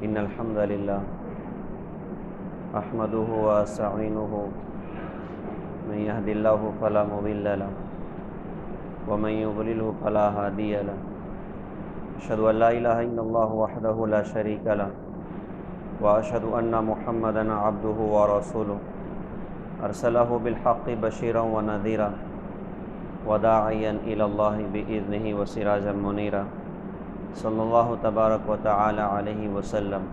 إن الحمد لله أحمده وأستعينه من يهد الله فلا مضل له ومن يضلله فلا هادي له أشهد أن لا إله إلا الله وحده لا شريك له وأشهد أن محمدا عبده ورسوله أرسله بالحق بشيرا ونذيرا وداعيا إلى الله بإذنه وسراجا منيرا صلى الله تبارك وتعالى عليه وسلم.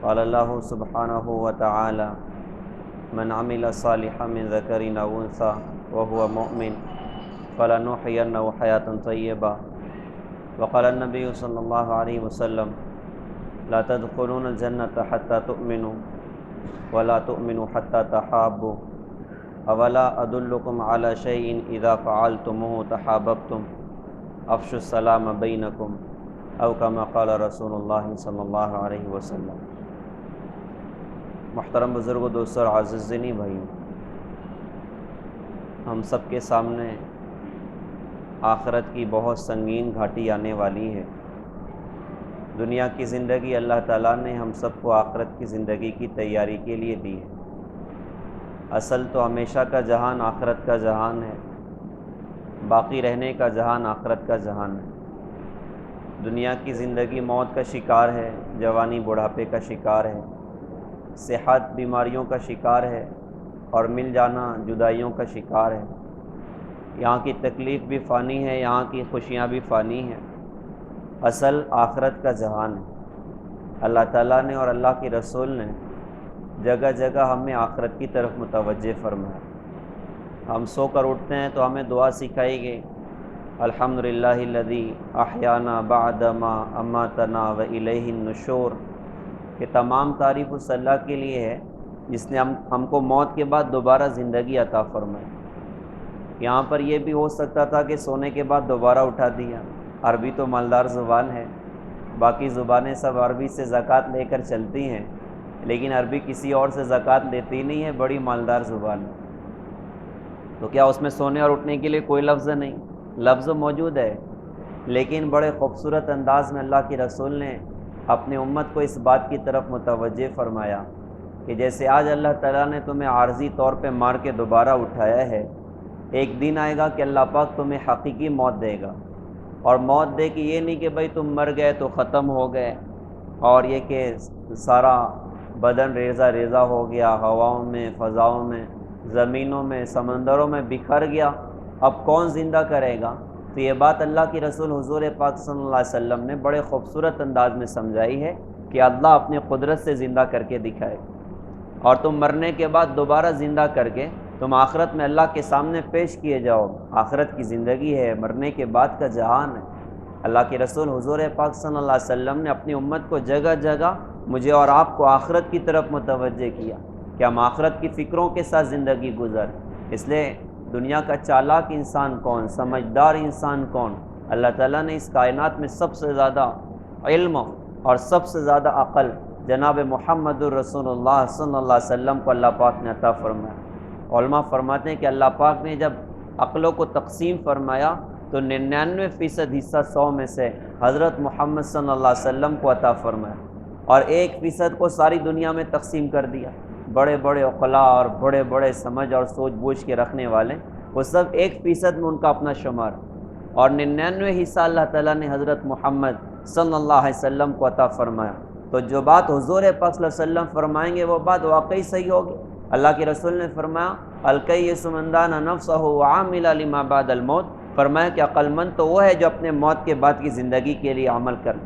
قال الله سبحانه وتعالى: من عمل صالحا من ذكر أو أنثى وهو مؤمن فلنحيينه حياة طيبة. وقال النبي صلى الله عليه وسلم: لا تدخلون الجنة حتى تؤمنوا ولا تؤمنوا حتى تحابوا اولا ادلکم علی شیء اذا فعلتموه تحاببتم افشوا السلام بینکم او کما قال رسول اللہ صلی اللہ علیہ وسلم. محترم بزرگوں، دوستوں اور عزیز دینی بھائی، ہم سب کے سامنے آخرت کی بہت سنگین گھاٹی آنے والی ہے. دنیا کی زندگی اللہ تعالیٰ نے ہم سب کو آخرت کی زندگی کی تیاری کے لیے دی ہے. اصل تو ہمیشہ کا جہان آخرت کا جہان ہے، باقی رہنے کا جہان آخرت کا جہان ہے. دنیا کی زندگی موت کا شکار ہے، جوانی بڑھاپے کا شکار ہے، صحت بیماریوں کا شکار ہے، اور مل جانا جدائیوں کا شکار ہے. یہاں کی تکلیف بھی فانی ہے، یہاں کی خوشیاں بھی فانی ہیں. اصل آخرت کا جہان ہے. اللہ تعالیٰ نے اور اللہ کے رسول نے جگہ جگہ ہمیں آخرت کی طرف متوجہ فرمایا. ہم سو کر اٹھتے ہیں تو ہمیں دعا سکھائی گئی: الحمدللہ الذی احیانا بعد ما اماتنا والیہ النشور، کہ تمام تعریف اس اللہ کے لیے ہے جس نے ہم کو موت کے بعد دوبارہ زندگی عطا فرمائی. یہاں پر یہ بھی ہو سکتا تھا کہ سونے کے بعد دوبارہ اٹھا دیا. عربی تو مالدار زبان ہے، باقی زبانیں سب عربی سے زکوٰۃ لے کر چلتی ہیں، لیکن عربی کسی اور سے زکوٰۃ لیتی نہیں ہے، بڑی مالدار زبان ہے. تو کیا اس میں سونے اور اٹھنے کے لیے کوئی لفظ نہیں؟ لفظ موجود ہے، لیکن بڑے خوبصورت انداز میں اللہ کے رسول نے اپنی امت کو اس بات کی طرف متوجہ فرمایا کہ جیسے آج اللہ تعالیٰ نے تمہیں عارضی طور پہ مار کے دوبارہ اٹھایا ہے، ایک دن آئے گا کہ اللہ پاک تمہیں حقیقی موت دے گا. اور موت دے کہ یہ نہیں کہ بھئی تم مر گئے تو ختم ہو گئے، اور یہ کہ سارا بدن ریزہ ریزہ ہو گیا، ہواؤں میں، فضاؤں میں، زمینوں میں، سمندروں میں بکھر گیا، اب کون زندہ کرے گا؟ تو یہ بات اللہ کی رسول حضور پاک صلی اللہ علیہ وسلم نے بڑے خوبصورت انداز میں سمجھائی ہے کہ اللہ اپنی قدرت سے زندہ کر کے دکھائے، اور تم مرنے کے بعد دوبارہ زندہ کر کے تم آخرت میں اللہ کے سامنے پیش کیے جاؤ. آخرت کی زندگی ہے، مرنے کے بعد کا جہان ہے. اللہ کے رسول حضور پاک صلی اللہ علیہ وسلم نے اپنی امت کو جگہ جگہ مجھے اور آپ کو آخرت کی طرف متوجہ کیا کہ ہم آخرت کی فکروں کے ساتھ زندگی گزار. اس لیے دنیا کا چالاک انسان کون، سمجھدار انسان کون؟ اللہ تعالیٰ نے اس کائنات میں سب سے زیادہ علم اور سب سے زیادہ عقل جناب محمد الرسول اللہ صلی اللہ علیہ وسلم کو اللہ پاک نے عطا فرمایا. علماء فرماتے ہیں کہ اللہ پاک نے جب عقلوں کو تقسیم فرمایا تو 99% حصہ 100 میں سے حضرت محمد صلی اللہ علیہ وسلم کو عطا فرمایا، اور 1% کو ساری دنیا میں تقسیم کر دیا. بڑے بڑے عقلاء اور بڑے بڑے سمجھ اور سوچ بوجھ کے رکھنے والے، وہ سب 1% میں ان کا اپنا شمار، اور 99 حصہ اللہ تعالیٰ نے حضرت محمد صلی اللہ علیہ وسلم کو عطا فرمایا. تو جو بات حضور پاک صلی اللہ علیہ وسلم فرمائیں گے وہ بات واقعی صحیح ہوگی. اللہ کے رسول نے فرمایا: الکیس من دان نفسہ وعمل لما بعد الموت، فرمایا کہ عقل مند تو وہ ہے جو اپنے موت کے بعد کی زندگی کے لیے عمل کرے.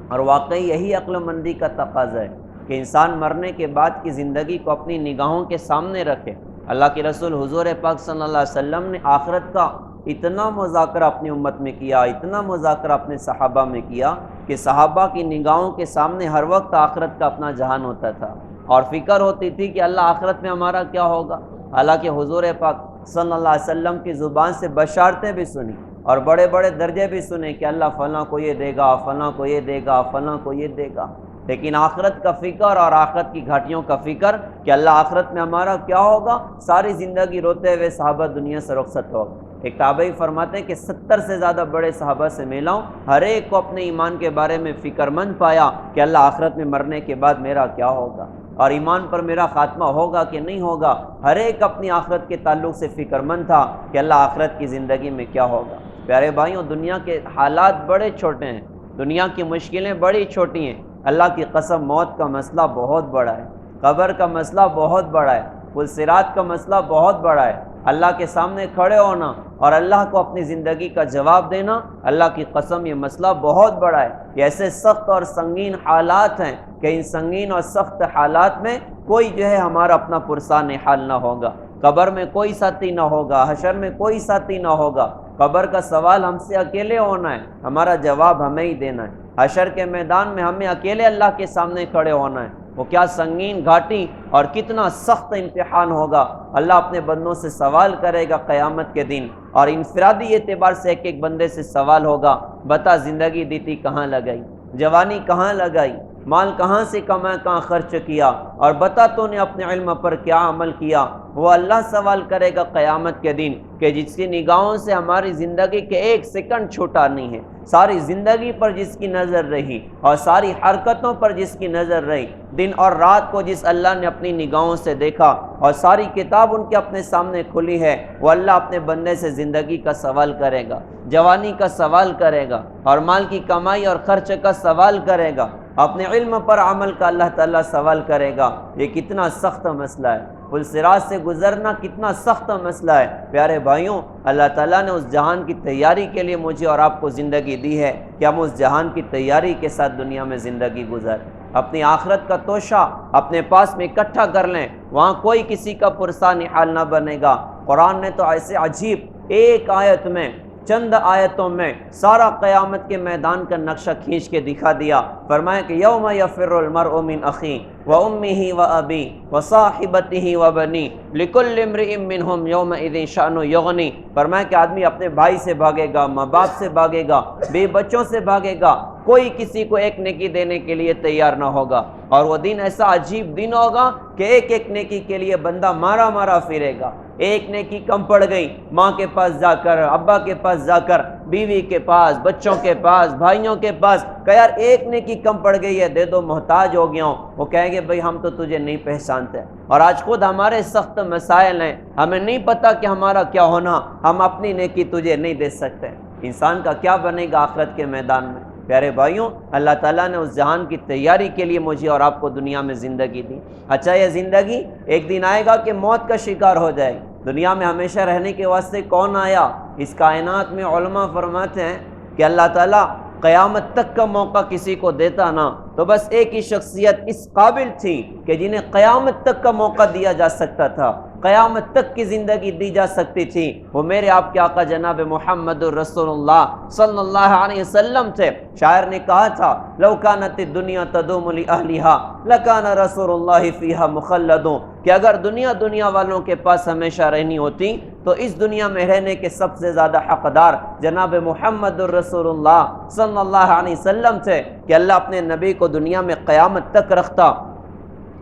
اور واقعی یہی عقل مندی کا تقاضا ہے کہ انسان مرنے کے بعد کی زندگی کو اپنی نگاہوں کے سامنے رکھے. اللہ کے رسول حضور پاک صلی اللہ علیہ وسلم نے آخرت کا اتنا مذاکرہ اپنی امت میں کیا، اتنا مذاکرہ اپنے صحابہ میں کیا کہ صحابہ کی نگاہوں کے سامنے ہر وقت آخرت کا اپنا جہان ہوتا تھا، اور فکر ہوتی تھی کہ اللہ آخرت میں ہمارا کیا ہوگا. حالانکہ حضور پاک صلی اللہ علیہ وسلم کی زبان سے بشارتیں بھی سنی اور بڑے بڑے درجے بھی سنے کہ اللہ فلاں کو یہ دے گا، فلاں کو یہ دے گا، فلاں کو یہ دے گا. لیکن آخرت کا فکر اور آخرت کی گھاٹیوں کا فکر کہ اللہ آخرت میں ہمارا کیا ہوگا، ساری زندگی روتے ہوئے صحابہ دنیا سے رخصت ہو گئے. ایک تابعی فرماتے ہیں کہ 70 سے زیادہ بڑے صحابہ سے ملا ہوں، ہر ایک کو اپنے ایمان کے بارے میں فکر مند پایا کہ اللہ آخرت میں مرنے کے بعد میرا کیا ہوگا اور ایمان پر میرا خاتمہ ہوگا کہ نہیں ہوگا۔ ہر ایک اپنی آخرت کے تعلق سے فکر مند تھا کہ اللہ آخرت کی زندگی میں کیا ہوگا۔ پیارے بھائیوں، دنیا کے حالات بڑے چھوٹے ہیں، دنیا کی مشکلیں بڑی چھوٹی ہیں، اللہ کی قسم موت کا مسئلہ بہت بڑا ہے، قبر کا مسئلہ بہت بڑا ہے، پل صراط کا مسئلہ بہت بڑا ہے۔ اللہ کے سامنے کھڑے ہونا اور اللہ کو اپنی زندگی کا جواب دینا، اللہ کی قسم یہ مسئلہ بہت بڑا ہے۔ یہ ایسے سخت اور سنگین حالات ہیں کہ ان سنگین اور سخت حالات میں کوئی جو ہے ہمارا اپنا پرسان حال نہ ہوگا، قبر میں کوئی ساتھی نہ ہوگا، حشر میں کوئی ساتھی نہ ہوگا۔ قبر کا سوال ہم سے اکیلے ہونا ہے، ہمارا جواب ہمیں ہی دینا ہے۔ حشر کے میدان میں ہمیں اکیلے اللہ کے سامنے کھڑے ہونا ہے۔ وہ کیا سنگین گھاٹی اور کتنا سخت امتحان ہوگا، اللہ اپنے بندوں سے سوال کرے گا قیامت کے دن، اور انفرادی اعتبار سے ایک ایک بندے سے سوال ہوگا، بتا زندگی دیتی کہاں لگائی، جوانی کہاں لگائی، مال کہاں سے کمایا کہاں خرچ کیا، اور بتا تو نے اپنے علم پر کیا عمل کیا۔ وہ اللہ سوال کرے گا قیامت کے دن کہ جس کی نگاہوں سے ہماری زندگی کے ایک سیکنڈ چھوٹا نہیں ہے، ساری زندگی پر جس کی نظر رہی اور ساری حرکتوں پر جس کی نظر رہی، دن اور رات کو جس اللہ نے اپنی نگاہوں سے دیکھا اور ساری کتاب ان کے اپنے سامنے کھلی ہے، وہ اللہ اپنے بندے سے زندگی کا سوال کرے گا، جوانی کا سوال کرے گا، اور مال کی کمائی اور خرچ کا سوال کرے گا، اپنے علم پر عمل کا اللہ تعالیٰ سوال کرے گا۔ یہ کتنا سخت مسئلہ ہے، پل صراط سے گزرنا کتنا سخت مسئلہ ہے۔ پیارے بھائیوں، اللہ تعالیٰ نے اس جہان کی تیاری کے لیے مجھے اور آپ کو زندگی دی ہے کہ ہم اس جہان کی تیاری کے ساتھ دنیا میں زندگی گزاریں، اپنی آخرت کا توشہ اپنے پاس میں اکٹھا کر لیں، وہاں کوئی کسی کا پرسان حال نہ بنے گا۔ قرآن نے تو ایسے عجیب ایک آیت میں، چند آیتوں میں سارا قیامت کے میدان کا نقشہ کھینچ کے دکھا دیا۔ فرمایا کہ یوم یفر المرء من اخیہ وامہ وابیہ وصاحبتہ وبنیہ لکل امرئ منہم یومئذ شأن یغنی۔ فرمایا کہ آدمی اپنے بھائی سے بھاگے گا، ماں باپ سے بھاگے گا، بے بچوں سے بھاگے گا، کوئی کسی کو ایک نیکی دینے کے لیے تیار نہ ہوگا، اور وہ دن ایسا عجیب دن ہوگا کہ ایک ایک نیکی کے لیے بندہ مارا مارا پھرے گا۔ ایک نیکی کم پڑ گئی، ماں کے پاس جا کر، ابا کے پاس جا کر، بیوی کے پاس، بچوں کے پاس، بھائیوں کے پاس کہ یار ایک نیکی کم پڑ گئی ہے، دے دو، محتاج ہو گیا ہوں۔ وہ کہیں گے بھئی ہم تو تجھے نہیں پہچانتے، اور آج خود ہمارے سخت مسائل ہیں، ہمیں نہیں پتہ کہ ہمارا کیا ہونا، ہم اپنی نیکی تجھے نہیں دے سکتے۔ انسان کا کیا بنے گا آخرت کے میدان میں؟ پیارے بھائیوں، اللہ تعالیٰ نے اس جہان کی تیاری کے لیے مجھے اور آپ کو دنیا میں زندگی دی۔ اچھا، یہ زندگی ایک دن آئے گا کہ موت کا شکار ہو جائے گی۔ دنیا میں ہمیشہ رہنے کے واسطے کون آیا؟ اس کائنات میں علماء فرماتے ہیں کہ اللہ تعالیٰ قیامت تک کا موقع کسی کو دیتا نا تو بس ایک ہی شخصیت اس قابل تھی کہ جنہیں قیامت تک کا موقع دیا جا سکتا تھا، قیامت تک کی زندگی دی جا سکتی تھی، وہ میرے آپ کے آقا جناب محمد الرسول اللہ صلی اللہ علیہ وسلم تھے۔ شاعر نے کہا تھا لو کانت الدنیا تدوم لأہلها لکان رسول اللہ فیہا مخلد، کہ اگر دنیا والوں کے پاس ہمیشہ رہنی ہوتی تو اس دنیا میں رہنے کے سب سے زیادہ حقدار جناب محمد الرسول اللہ صلی اللہ علیہ وسلم تھے کہ اللہ اپنے نبی کو دنیا میں قیامت تک رکھتا۔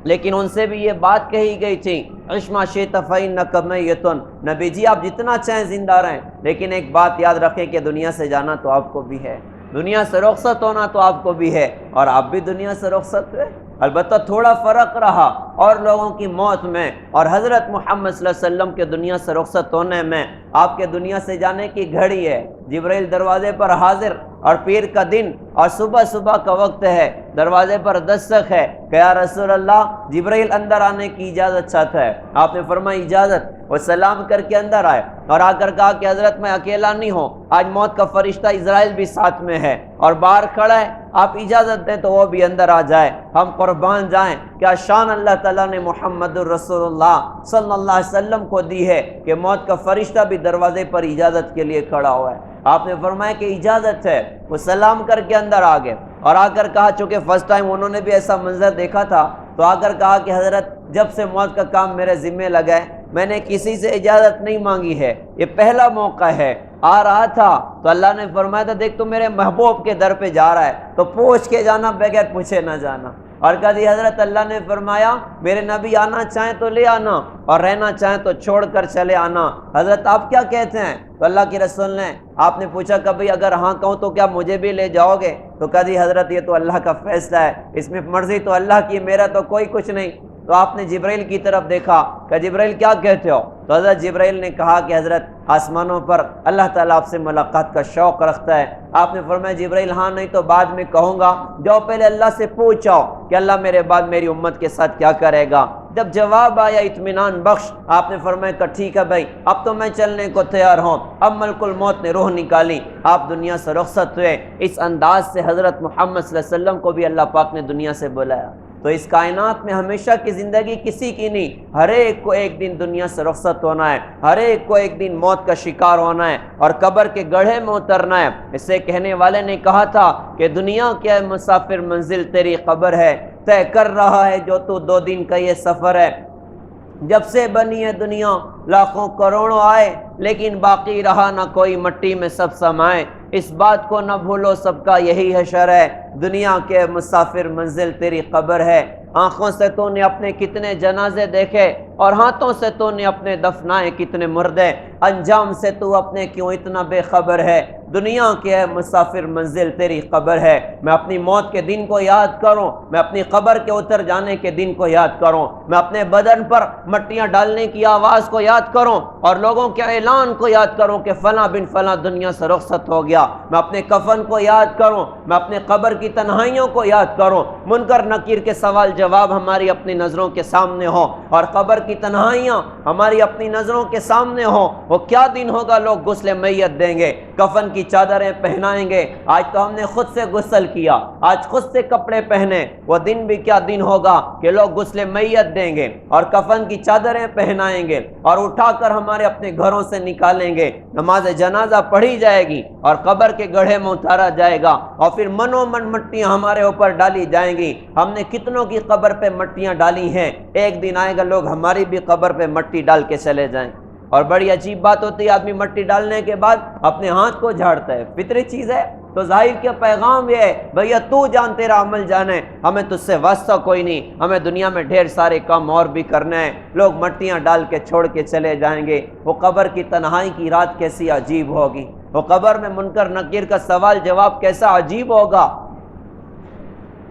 لیکن ان سے بھی یہ بات کہی گئی تھی عش ما شئت فإنک میت، نبی جی آپ جتنا چاہیں زندہ رہیں، لیکن ایک بات یاد رکھیں کہ دنیا سے جانا تو آپ کو بھی ہے، دنیا سے رخصت ہونا تو آپ کو بھی ہے، اور آپ بھی دنیا سے رخصت ہوئے۔ البتہ تھوڑا فرق رہا اور لوگوں کی موت میں اور حضرت محمد صلی اللہ علیہ وسلم کے دنیا سے رخصت ہونے میں۔ آپ کے دنیا سے جانے کی گھڑی ہے، جبرائیل دروازے پر حاضر، اور پیر کا دن اور صبح کا وقت ہے، دروازے پر دستک ہے کہ یا رسول اللہ جبرائیل اندر آنے کی اجازت چاہتا ہے۔ آپ نے فرمایا اجازت، وہ سلام کر کے اندر آئے اور آ کر کہا کہ حضرت میں اکیلا نہیں ہوں، آج موت کا فرشتہ اسرائیل بھی ساتھ میں ہے اور باہر کھڑا ہے، آپ اجازت دیں تو وہ بھی اندر آ جائے، ہم قربان جائیں۔ کیا شان اللہ تعالیٰ نے محمد الرسول اللہ صلی اللہ علیہ وسلم کو دی ہے کہ موت کا فرشتہ بھی دروازے پر اجازت کے لیے کھڑا ہوا ہے۔ آپ نے فرمایا کہ اجازت ہے، وہ سلام کر کے اندر آ گئے اور آ کر کہا، چونکہ فرسٹ ٹائم انہوں نے بھی ایسا منظر دیکھا تھا، تو آ کر کہا کہ حضرت جب سے موت کا کام میرے ذمے لگا ہے میں نے کسی سے اجازت نہیں مانگی ہے، یہ پہلا موقع ہے۔ آ رہا تھا تو اللہ نے فرمایا تھا دیکھ تو میرے محبوب کے در پہ جا رہا ہے تو پوچھ کے جانا، بغیر پوچھے نہ جانا۔ اور کہا حضرت اللہ نے فرمایا میرے نبی آنا چاہیں تو لے آنا اور رہنا چاہیں تو چھوڑ کر چلے آنا۔ حضرت آپ کیا کہتے ہیں؟ تو اللہ کے رسول نے آپ نے پوچھا کہ بھئی اگر ہاں کہوں تو کیا مجھے بھی لے جاؤ گے؟ تو کہا حضرت یہ تو اللہ کا فیصلہ ہے، اس میں مرضی تو اللہ کی، میرا تو کوئی کچھ نہیں۔ تو آپ نے جبرائیل کی طرف دیکھا کہ جبرائیل کیا کہتے ہو؟ تو حضرت جبرائیل نے کہا کہ حضرت آسمانوں پر اللہ تعالیٰ آپ سے ملاقات کا شوق رکھتا ہے۔ آپ نے فرمایا جبرائیل ہاں نہیں تو بعد میں کہوں گا، جاؤ پہلے اللہ سے پوچھو کہ اللہ میرے بعد میری امت کے ساتھ کیا کرے گا۔ جب جواب آیا اطمینان بخش، آپ نے فرمایا کہ ٹھیک ہے بھائی اب تو میں چلنے کو تیار ہوں۔ اب ملک الموت نے روح نکالی، آپ دنیا سے رخصت ہوئے۔ اس انداز سے حضرت محمد صلی اللہ علیہ وسلم کو بھی اللہ پاک نے دنیا سے بلایا۔ تو اس کائنات میں ہمیشہ کی زندگی کسی کی نہیں، ہر ایک کو ایک دن دنیا سے رخصت ہونا ہے، ہر ایک کو ایک دن موت کا شکار ہونا ہے اور قبر کے گڑھے میں اترنا ہے۔ اسے کہنے والے نے کہا تھا کہ دنیا کیا مسافر منزل تیری قبر ہے، طے کر رہا ہے جو تو 2 دن کا یہ سفر ہے۔ جب سے بنی ہے دنیا لاکھوں کروڑوں آئے، لیکن باقی رہا نہ کوئی مٹی میں سب سمائے۔ اس بات کو نہ بھولو سب کا یہی حشر ہے، دنیا کے مسافر منزل تیری قبر ہے۔ آنکھوں سے تو نے اپنے کتنے جنازے دیکھے اور ہاتھوں سے تو نے اپنے دفنائے کتنے مردے، انجام سے تو اپنے کیوں اتنا بے خبر ہے، دنیا کے ہے مسافر منزل تیری قبر ہے۔ میں اپنی موت کے دن کو یاد کروں، میں اپنی قبر کے اتر جانے کے دن کو یاد کروں، میں اپنے بدن پر مٹیاں ڈالنے کی آواز کو یاد کروں اور لوگوں کے اعلان کو یاد کروں کہ فلاں بن فلاں دنیا سے رخصت ہو گیا۔ میں اپنے کفن کو یاد کروں، میں اپنے قبر کی تنہائیوں کو یاد کروں، منکر نکیر کے سوال جواب ہماری اپنی نظروں کے سامنے ہو اور قبر کی تنہائیاں ہماری اپنی نظروں کے سامنے ہو۔ وہ کیا دن ہوگا، لوگ غسل میت دیں گے، کفن کی چادریں پہنائیں گے۔ آج تو ہم نے خود سے غسل کیا، آج خود سے کپڑے پہنے، وہ دن بھی کیا دن ہوگا کہ لوگ غسل میت دیں گے اور کفن کی چادریں پہنائیں گے اور اٹھا کر ہمارے اپنے گھروں سے نکالیں گے۔ نماز جنازہ پڑھی جائے گی اور قبر کے گڑھے میں اتارا جائے گا اور پھر منو من مٹیاں ہمارے اوپر ڈالی جائیں گی۔ ہم نے کتنوں کی قبر پہ مٹیاں ڈالی ہیں، ایک دن آئے گا لوگ ہماری بھی قبر پہ مٹی ڈال کے چلے جائیں۔ اور بڑی عجیب بات ہوتی ہے، آدمی مٹی ڈالنے کے بعد اپنے ہاتھ کو جھاڑتا ہے، فطری چیز ہے۔ تو ظاہر کیا پیغام یہ ہے، بھیا تو جان تیرا عمل جانے، ہمیں تجھ سے واسطہ کوئی نہیں، ہمیں دنیا میں ڈھیر سارے کام اور بھی کرنے ہیں۔ لوگ مٹیاں ڈال کے چھوڑ کے چلے جائیں گے۔ وہ قبر کی تنہائی کی رات کیسی عجیب ہوگی، وہ قبر میں منکر نکیر کا سوال جواب کیسا عجیب ہوگا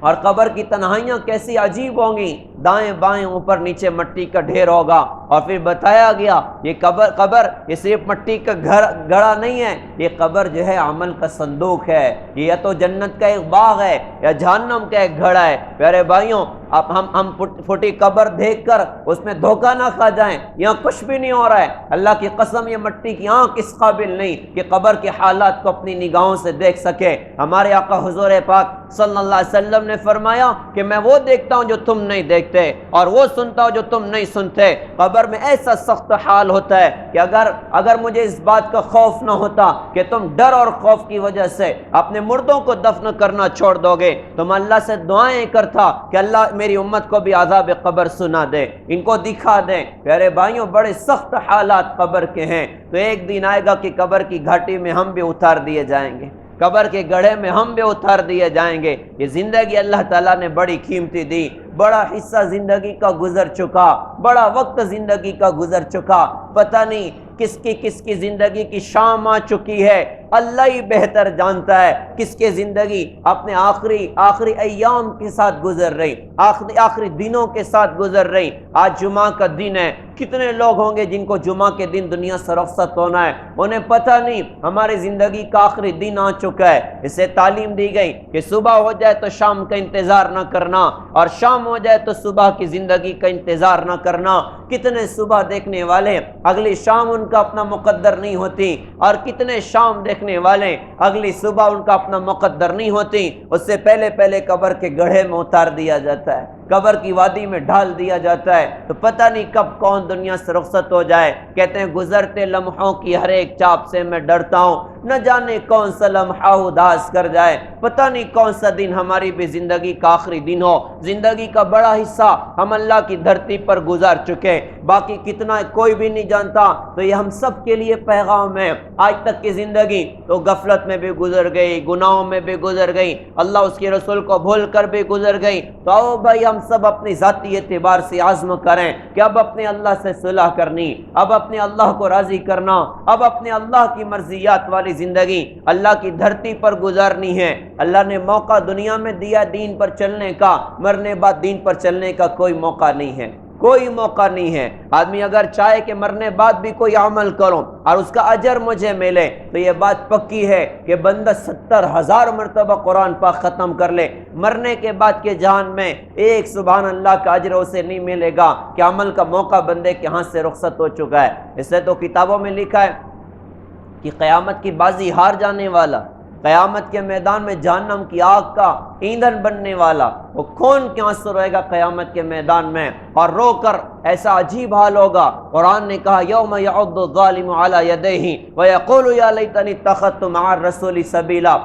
اور قبر کی تنہائیاں کیسی عجیب ہوں گی۔ دائیں بائیں اوپر نیچے مٹی کا ڈھیر ہوگا اور پھر بتایا گیا یہ قبر یہ صرف مٹی کا گھڑا نہیں ہے، یہ قبر جو ہے عمل کا صندوق ہے، یہ یا تو جنت کا ایک باغ ہے یا جہنم کا ایک گھڑا ہے۔ پیارے بھائیوں، اب ہم پھوٹی قبر دیکھ کر اس میں دھوکہ نہ کھا جائیں، یہاں کچھ بھی نہیں ہو رہا ہے۔ اللہ کی قسم یہ مٹی کی آنکھ اس قابل نہیں کہ قبر کے حالات کو اپنی نگاہوں سے دیکھ سکے۔ ہمارے آقا حضور پاک صلی اللہ علیہ وسلم نے فرمایا کہ میں وہ دیکھتا ہوں جو تم نہیں دیکھتے اور وہ سنتا ہوں جو تم نہیں سنتے۔ قبر میں ایسا سخت حال ہوتا ہے کہ اگر مجھے اس بات کا خوف نہ ہوتا کہ تم ڈر اور خوف کی وجہ سے اپنے مردوں کو دفن کرنا چھوڑ دو گے تو میں اللہ سے دعائیں کرتا کہ اللہ میری امت کو بھی عذاب قبر سنا دے، ان کو دکھا دے۔ پیارے بھائیوں، بڑے سخت حالات قبر کے ہیں، تو ایک دن آئے گا کہ قبر کی گھاٹی میں ہم بھی اتار دیے جائیں گے، قبر کے گڑھے میں ہم بھی اتار دیے جائیں گے۔ یہ زندگی اللہ تعالیٰ نے بڑی قیمتی دی، بڑا حصہ زندگی کا گزر چکا، بڑا وقت زندگی کا گزر چکا، پتہ نہیں کس کی زندگی کی شام آ چکی ہے، اللہ ہی بہتر جانتا ہے۔ کس کی زندگی اپنے آخری ایام کے ساتھ گزر رہی، آخری دنوں کے ساتھ گزر رہی۔ آج جمعہ کا دن ہے، کتنے لوگ ہوں گے جن کو جمعہ کے دن دنیا سے رخصت ہونا ہے، انہیں پتہ نہیں ہماری زندگی کا آخری دن آ چکا ہے۔ اسے تعلیم دی گئی کہ صبح ہو جائے تو شام کا انتظار نہ کرنا اور شام ہو جائے تو صبح کی زندگی کا انتظار نہ کرنا۔ کتنے صبح دیکھنے والے اگلی شام ان کا اپنا مقدر نہیں ہوتی اور کتنے شام دیکھنے والے اگلی صبح ان کا اپنا مقدر نہیں ہوتی، اس سے پہلے قبر کے گڑھے میں اتار دیا جاتا ہے۔ قبر کی وادی میں ڈال دیا جاتا ہے تو پتہ نہیں کب کون دنیا سے رخصت ہو جائے۔ کہتے ہیں گزرتے لمحوں کی ہر ایک چاپ سے میں ڈرتا ہوں، نہ جانے کون سا لمحہ اداس کر جائے، پتہ نہیں کون سا دن ہماری بھی زندگی کا آخری دن ہو۔ زندگی کا بڑا حصہ ہم اللہ کی دھرتی پر گزار چکے، باقی کتنا کوئی بھی نہیں جانتا۔ تو یہ ہم سب کے لیے پیغام ہے۔ آج تک کی زندگی تو غفلت میں بھی گزر گئی، گناہوں میں بھی گزر گئی، اللہ اس کے رسول کو بھول کر بھی گزر گئی۔ تو آؤ بھائی ہم سب اپنی ذاتی اعتبار سے عزم کریں کہ اب اپنے اللہ سے صلح کرنی، اب اپنے اللہ کو راضی کرنا، اب اپنے اللہ کی مرضیات والی زندگی اللہ کی دھرتی پر گزارنی ہے۔ اللہ نے موقع دنیا میں دیا دین پر چلنے کا، مرنے بعد دین پر چلنے کا کوئی موقع نہیں ہے، کوئی موقع نہیں ہے۔ آدمی اگر چاہے کہ مرنے بعد بھی کوئی عمل کروں اور اس کا اجر مجھے ملے تو یہ بات پکی ہے کہ بندہ 70,000 مرتبہ قرآن پاک ختم کر لے، مرنے کے بعد کے جہان میں ایک سبحان اللہ کا اجر اسے نہیں ملے گا کہ عمل کا موقع بندے کے ہاتھ سے رخصت ہو چکا ہے۔ اس سے تو کتابوں میں لکھا ہے کہ قیامت کی بازی ہار جانے والا، قیامت کے میدان میں جہنم کی آگ کا ایندھن بننے والا، وہ خون کے آنسو روئے گا قیامت کے میدان میں اور رو کر ایسا عجیب حال ہوگا۔ قرآن نے کہا یوم یعض الظالم علی یدیہ ویقول یا لیتنی اتخذت مع الرسول سبیلا،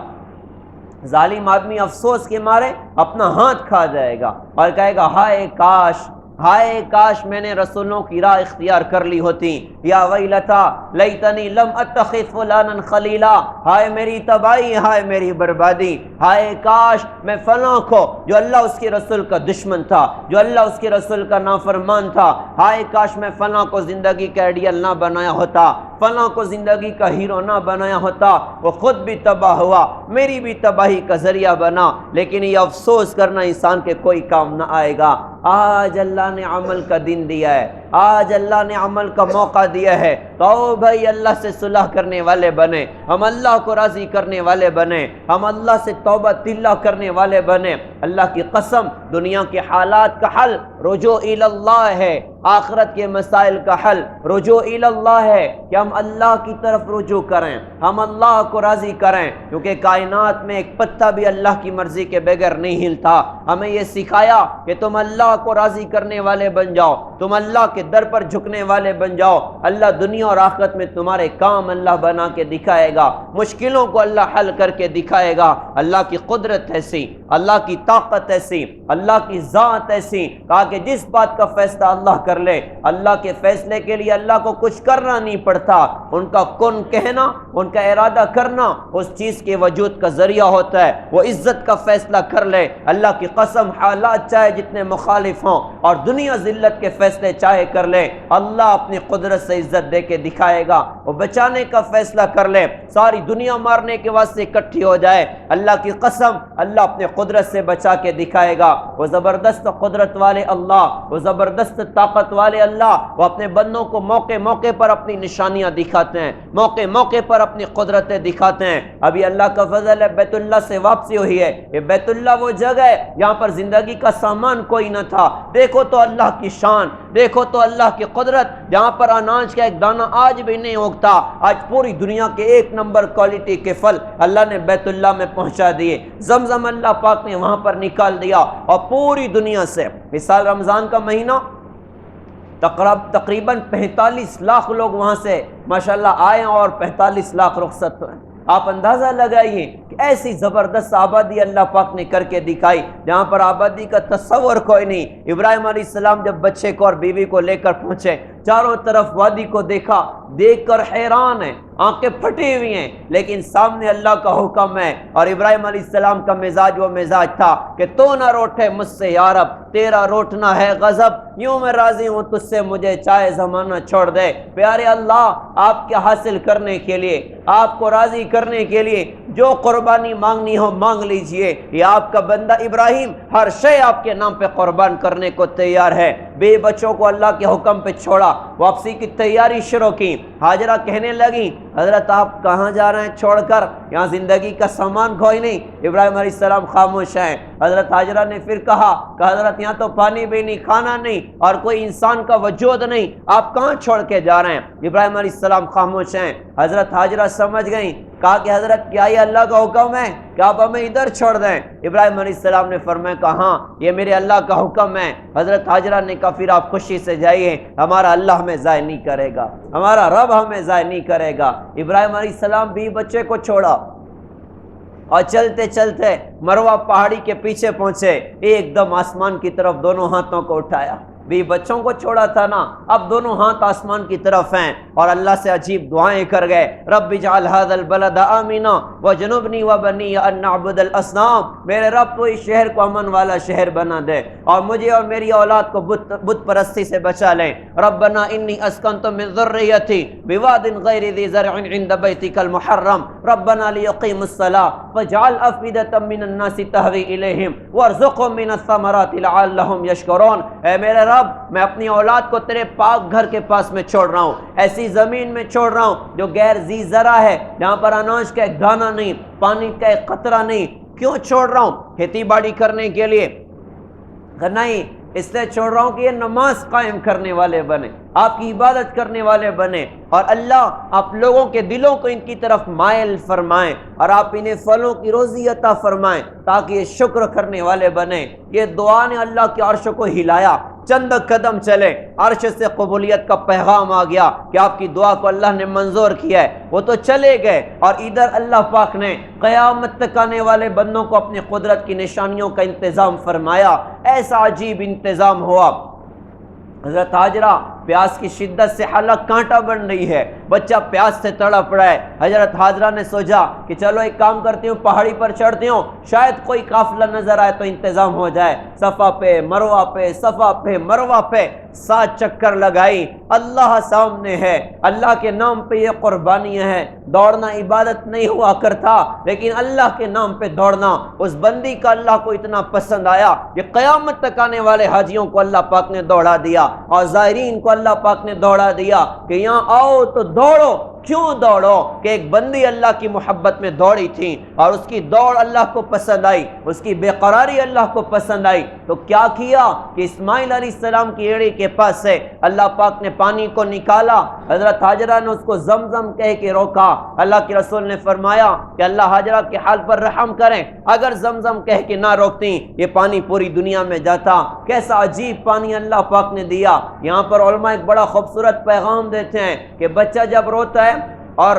ظالم آدمی افسوس کے مارے اپنا ہاتھ کھا جائے گا اور کہے گا ہائے کاش، ہائے کاش میں نے رسولوں کی راہ اختیار کر لی ہوتی، یا ویلتا لیتنی لم اتخذ فلانا خلیلا، ہائے میری تباہی، ہائے میری بربادی، ہائے کاش میں فلاں کو جو اللہ اس کے رسول کا دشمن تھا، جو اللہ اس کے رسول کا نافرمان تھا، ہائے کاش میں فلاں کو زندگی کا آئیڈیل نہ بنایا ہوتا، فلاں کو زندگی کا ہیرو نہ بنایا ہوتا، وہ خود بھی تباہ ہوا، میری بھی تباہی کا ذریعہ بنا۔ لیکن یہ افسوس کرنا انسان کے کوئی کام نہ آئے گا۔ آج اللہ نے عمل کا دن دیا ہے، آج اللہ نے عمل کا موقع دیا ہے، تو بھائی اللہ سے صلح کرنے والے بنے، ہم اللہ کو راضی کرنے والے بنے، ہم اللہ سے توبہ تلہ کرنے والے بنے۔ اللہ کی قسم دنیا کے حالات کا حل رجوع الی اللہ ہے، آخرت کے مسائل کا حل رجوع الی اللہ ہے کہ ہم اللہ کی طرف رجوع کریں، ہم اللہ کو راضی کریں، کیونکہ کائنات میں ایک پتا بھی اللہ کی مرضی کے بغیر نہیں ہلتا۔ ہمیں یہ سکھایا کہ تم اللہ کو راضی کرنے والے بن جاؤ، تم اللہ کے در پر جھکنے والے بن جاؤ، اللہ دنیا اور آخرت میں تمہارے کام اللہ بنا کے دکھائے گا، مشکلوں کو اللہ حل کر کے دکھائے گا۔ اللہ کی قدرت ایسی، اللہ کی طاقت ایسی، اللہ کی ذات ایسی، کہا کہ جس بات کا فیصلہ اللہ کر لے، اللہ کے فیصلے کے لیے اللہ کو کچھ کرنا نہیں پڑتا، ان کا کن کہنا، ان کا ارادہ کرنا اس چیز کے وجود کا ذریعہ ہوتا ہے۔ وہ عزت کا فیصلہ کر لے، اللہ کی قسم حالات چاہے جتنے مخالف ہوں اور دنیا ذلت کے فیصلے چاہے کر لے، اللہ اپنی قدرت سے عزت دے کے دکھائے گا۔ وہ بچانے کا فیصلہ کر لے، ساری دنیا مارنے کے واسطے اکٹھی ہو جائے، اللہ کی قسم اللہ اپنے قدرت سے بچا کے دکھائے گا۔ وہ زبردست قدرت والے اللہ، وہ زبردست طاقت والے اللہ، وہ اپنے بندوں کو موقع موقع پر اپنی نشانیاں دکھاتے ہیں، موقع موقع پر اپنی قدرتیں دکھاتے ہیں۔ ابھی اللہ کا فضل ہے بیت اللہ سے واپسی ہوئی ہے، یہ بیت اللہ وہ جگہ ہے جہاں پر زندگی کا سامان کوئی نہ تھا، دیکھو تو اللہ کی شان، دیکھو تو اللہ کی قدرت، جہاں پر اناج کا ایک دانہ آج بھی نہیں اگتا، آج پوری دنیا کے ایک نمبر کوالٹی کے پھل اللہ نے بیت اللہ میں پہنچا دیے، زمزم اللہ پاک نے وہاں پر نکال دیا، اور پوری دنیا سے مثال رمضان کا مہینہ تقریباً 45 لاکھ لوگ وہاں سے ماشاءاللہ آئے اور 45 لاکھ رخصت ہوئے۔ آپ اندازہ لگائیے کہ ایسی زبردست آبادی اللہ پاک نے کر کے دکھائی جہاں پر آبادی کا تصور کوئی نہیں۔ ابراہیم علیہ السلام جب بچے کو اور بیوی کو لے کر پہنچے، چاروں طرف وادی کو دیکھا، دیکھ کر حیران ہیں، آنکھیں پھٹی ہوئی ہیں، لیکن سامنے اللہ کا حکم ہے، اور ابراہیم علیہ السلام کا مزاج وہ مزاج تھا کہ تو نہ روٹے مجھ سے یا رب، تیرا روٹنا ہے غضب، یوں میں راضی ہوں تجھ سے، مجھے چاہے زمانہ چھوڑ دے۔ پیارے اللہ، آپ کے حاصل کرنے کے لیے، آپ کو راضی کرنے کے لیے جو قربانی مانگنی ہو مانگ لیجئے، یہ آپ کا بندہ ابراہیم ہر شے آپ کے نام پہ قربان کرنے کو تیار ہے۔ بے بچوں کو اللہ کے حکم پہ چھوڑا، واپسی کی تیاری شروع کی۔ ہاجرہ کہنے لگی حضرت آپ کہاں جا رہے ہیں چھوڑ کر، یہاں زندگی کا سامان کوئی نہیں۔ ابراہیم علیہ السلام خاموش ہیں، حضرت حاجرہ نے پھر کہا کہ حضرت یہاں تو پانی بھی نہیں، کھانا نہیں اور کوئی انسان کا وجود نہیں، آپ کہاں چھوڑ کے جا رہے ہیں؟ ابراہیم علیہ السلام خاموش ہیں۔ حضرت حاجرہ سمجھ گئیں، کہا کہ حضرت کیا یہ اللہ کا حکم ہے کہ آپ ہمیں ادھر چھوڑ دیں؟ ابراہیم علیہ السلام نے فرمایا کہ ہاں یہ میرے اللہ کا حکم ہے۔ حضرت حاجرہ نے کہا پھر آپ خوشی سے جائیے، ہمارا اللہ ہمیں ضائع نہیں کرے گا، ہمارا رب ہمیں ضائع نہیں کرے گا۔ ابراہیم علیہ السلام بھی بچے کو چھوڑا اور چلتے چلتے مروہ پہاڑی کے پیچھے پہنچے، ایک دم آسمان کی طرف دونوں ہاتھوں کو اٹھایا، بھی بچوں کو چھوڑا تھا نا، اب دونوں ہاتھ آسمان کی طرف ہیں اور اللہ سے عجیب دعائیں کر گئے، رب اجعل هذا البلد آمنا وجنبنی وبنی ان نعبد الاصنام، میرے رب تو اس شہر کو امن والا شہر بنا دے اور مجھے اور میری اولاد کو بت پرستی سے بچا لیں۔ ربنا انی اسکنت من ذریتی بواد غیر ذی زرع عند بیتک المحرم ربنا لیقیموا الصلاة فاجعل افئدة من الناس تهوی الیہم وارزقهم من الثمرات لعلهم یشکرون، اے میرے رب میں اپنی اولاد کو تیرے پاک گھر کے پاس میں چھوڑ رہا ہوں، ایسی زمین میں چھوڑ رہا ہوں جو غیر ذی زرع ہے، جہاں پر اناج کا ایک دانہ نہیں، پانی کا ایک قطرہ نہیں۔ کیوں چھوڑ رہا ہوں؟ کھیتی باڑی کرنے کے لیے نہیں، اس لیے چھوڑ رہا ہوں کہ یہ نماز قائم کرنے والے بنے، آپ کی عبادت کرنے والے بنے، اور اللہ آپ لوگوں کے دلوں کو ان کی طرف مائل فرمائیں اور آپ انہیں پھلوں کی روزی عطا فرمائیں تاکہ یہ شکر کرنے والے بنیں۔ یہ دعا نے اللہ کے عرش کو ہلایا، چند قدم چلے عرش سے قبولیت کا پیغام آ گیا کہ آپ کی دعا کو اللہ نے منظور کیا ہے۔ وہ تو چلے گئے اور ادھر اللہ پاک نے قیامت تک آنے والے بندوں کو اپنی قدرت کی نشانیوں کا انتظام فرمایا، ایسا عجیب انتظام ہوا۔ حضرت حاجرہ پیاس کی شدت سے حلق کانٹا بن رہی ہے، بچہ پیاس سے تڑپ رہا ہے۔ حضرت حاجرہ نے سوچا کہ چلو ایک کام کرتی ہوں، پہاڑی پر چڑھتی ہوں، شاید کوئی قافلہ نظر آئے تو انتظام ہو جائے۔ صفا پہ مروہ پہ صفا پہ مروہ پہ 7 چکر لگائی، اللہ سامنے ہے، اللہ کے نام پہ یہ قربانیاں ہیں۔ دوڑنا عبادت نہیں ہوا کرتا، لیکن اللہ کے نام پہ دوڑنا اس بندی کا اللہ کو اتنا پسند آیا کہ قیامت تک آنے والے حاجیوں کو اللہ پاک نے دوڑا دیا اور زائرین کو اللہ پاک نے دوڑا دیا کہ یہاں آؤ تو دوڑو۔ کیوں دوڑو؟ کہ ایک بندی اللہ کی محبت میں دوڑی تھی اور اس کی دوڑ اللہ کو پسند آئی، اس کی بے قراری اللہ کو پسند آئی، تو کیا کیا کہ اسماعیل علیہ السلام کی ایڑی کے پاس سے اللہ پاک نے پانی کو نکالا۔ حضرت حاجرہ نے اس کو زمزم کہہ کے روکا۔ اللہ کے رسول نے فرمایا کہ اللہ حاجرہ کے حال پر رحم کریں، اگر زمزم کہہ کے نہ روکتی یہ پانی پوری دنیا میں جاتا۔ کیسا عجیب پانی اللہ پاک نے دیا۔ یہاں پر علماء ایک بڑا خوبصورت پیغام دیتے ہیں کہ بچہ جب روتا ہے اور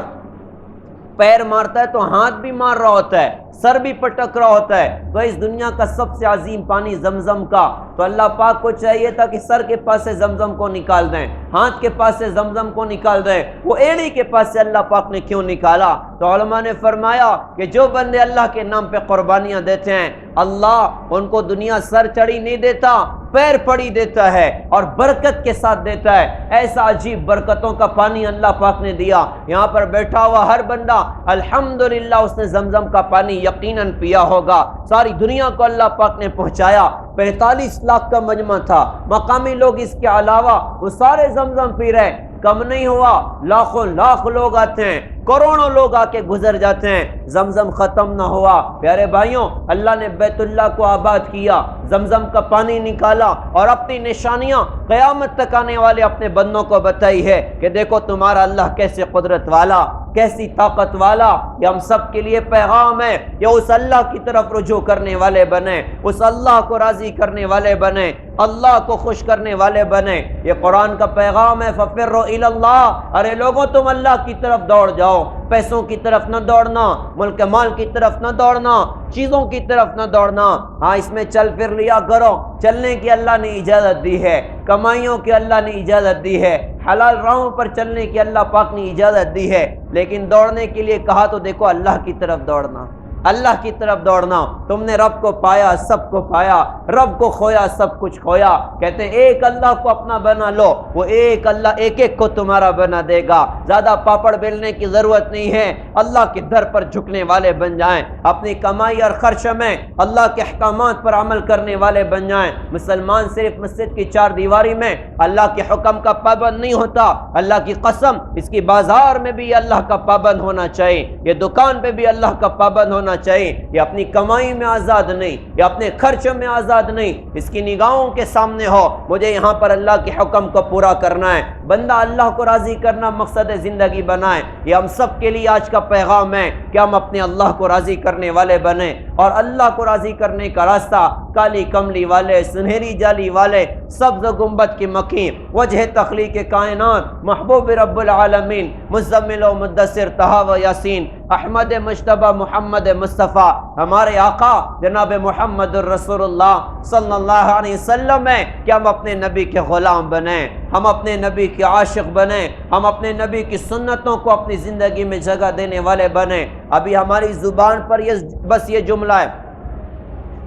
پیر مارتا ہے تو ہاتھ بھی مار رہا ہوتا ہے، سر بھی پٹک رہا ہوتا ہے، تو اس دنیا کا سب سے عظیم پانی زمزم کا، تو اللہ پاک کو چاہیے تھا کہ سر کے پاس سے زمزم کو نکال دیں، ہاتھ کے پاس سے زمزم کو نکال دیں، وہ ایڑی کے پاس سے اللہ پاک نے کیوں نکالا؟ تو علماء نے فرمایا کہ جو بندے اللہ کے نام پہ قربانیاں دیتے ہیں اللہ ان کو دنیا سر چڑھی نہیں دیتا، پیر پڑی دیتا ہے اور برکت کے ساتھ دیتا ہے۔ ایسا عجیب برکتوں کا پانی اللہ پاک نے دیا۔ یہاں پر بیٹھا ہوا ہر بندہ الحمدللہ اس نے زمزم کا پانی یقیناً پیا ہوگا، ساری دنیا کو اللہ پاک نے پہنچایا۔ 45 لاکھ کا مجمع تھا، مقامی لوگ اس کے علاوہ وہ سارے زمزم پی رہے، کم نہیں ہوا، لاکھوں لاکھ لوگ آتے ہیں، کروڑوں لوگ آ کے گزر جاتے ہیں، زمزم ختم نہ ہوا۔ پیارے بھائیوں، اللہ نے بیت اللہ کو آباد کیا، زمزم کا پانی نکالا اور اپنی نشانیاں قیامت تک آنے والے اپنے بندوں کو بتائی ہے کہ دیکھو تمہارا اللہ کیسے قدرت والا، کیسی طاقت والا۔ یہ ہم سب کے لیے پیغام ہے کہ اس اللہ کی طرف رجوع کرنے والے بنے، اس اللہ کو راضی کرنے والے بنے، اللہ کو خوش کرنے والے بنے۔ یہ قرآن کا پیغام ہے، فَفِرُّوا إِلَى اللَّهِ، ارے لوگوں تم اللہ کی طرف دوڑ جاؤ، پیسوں کی طرف نہ دوڑنا، ملک مال کی طرف نہ دوڑنا، چیزوں کی طرف نہ دوڑنا۔ ہاں اس میں چل پھر لیا کرو، چلنے کی اللہ نے اجازت دی ہے، کمائیوں کی اللہ نے اجازت دی ہے، حلال راہوں پر چلنے کی اللہ پاک نے اجازت دی ہے، لیکن دوڑنے کے لیے کہا تو دیکھو اللہ کی طرف دوڑنا، اللہ کی طرف دوڑنا۔ تم نے رب کو پایا سب کو پایا، رب کو کھویا سب کچھ کھویا۔ کہتے ہیں ایک اللہ کو اپنا بنا لو، وہ ایک اللہ ایک ایک کو تمہارا بنا دے گا۔ زیادہ پاپڑ بیلنے کی ضرورت نہیں ہے، اللہ کے در پر جھکنے والے بن جائیں، اپنی کمائی اور خرچ میں اللہ کے احکامات پر عمل کرنے والے بن جائیں۔ مسلمان صرف مسجد کی 4 دیواری میں اللہ کے حکم کا پابند نہیں ہوتا، اللہ کی قسم اس کی بازار میں بھی اللہ کا پابند ہونا چاہیے، یہ دکان پہ بھی اللہ کا پابند ہونا ہونا چاہیے یہ اپنی کمائی میں آزاد نہیں، یہ اپنے خرچوں میں آزاد نہیں، اس کی نگاہوں کے سامنے ہو مجھے یہاں پر اللہ کے حکم کو پورا کرنا ہے، بندہ اللہ کو راضی کرنا مقصد زندگی بنائے۔ یہ ہم سب کے لیے آج کا پیغام ہے کہ ہم اپنے اللہ کو راضی کرنے والے بنیں، اور اللہ کو راضی کرنے کا راستہ کالی کملی والے، سنہری جالی والے، سبز گنبد کی مکین، وجہ تخلیق کائنات، محبوب رب العالمین، مزمل و مدثر طہ و یاسین، احمد مجتبی محمد مصطفیٰ، ہمارے آقا جناب محمد الرسول اللہ صلی اللہ علیہ وسلم ہے کہ ہم اپنے نبی کے غلام بنیں، ہم اپنے نبی کے عاشق بنیں، ہم اپنے نبی کی سنتوں کو اپنی زندگی میں جگہ دینے والے بنیں۔ ابھی ہماری زبان پر بس یہ جملہ ہے،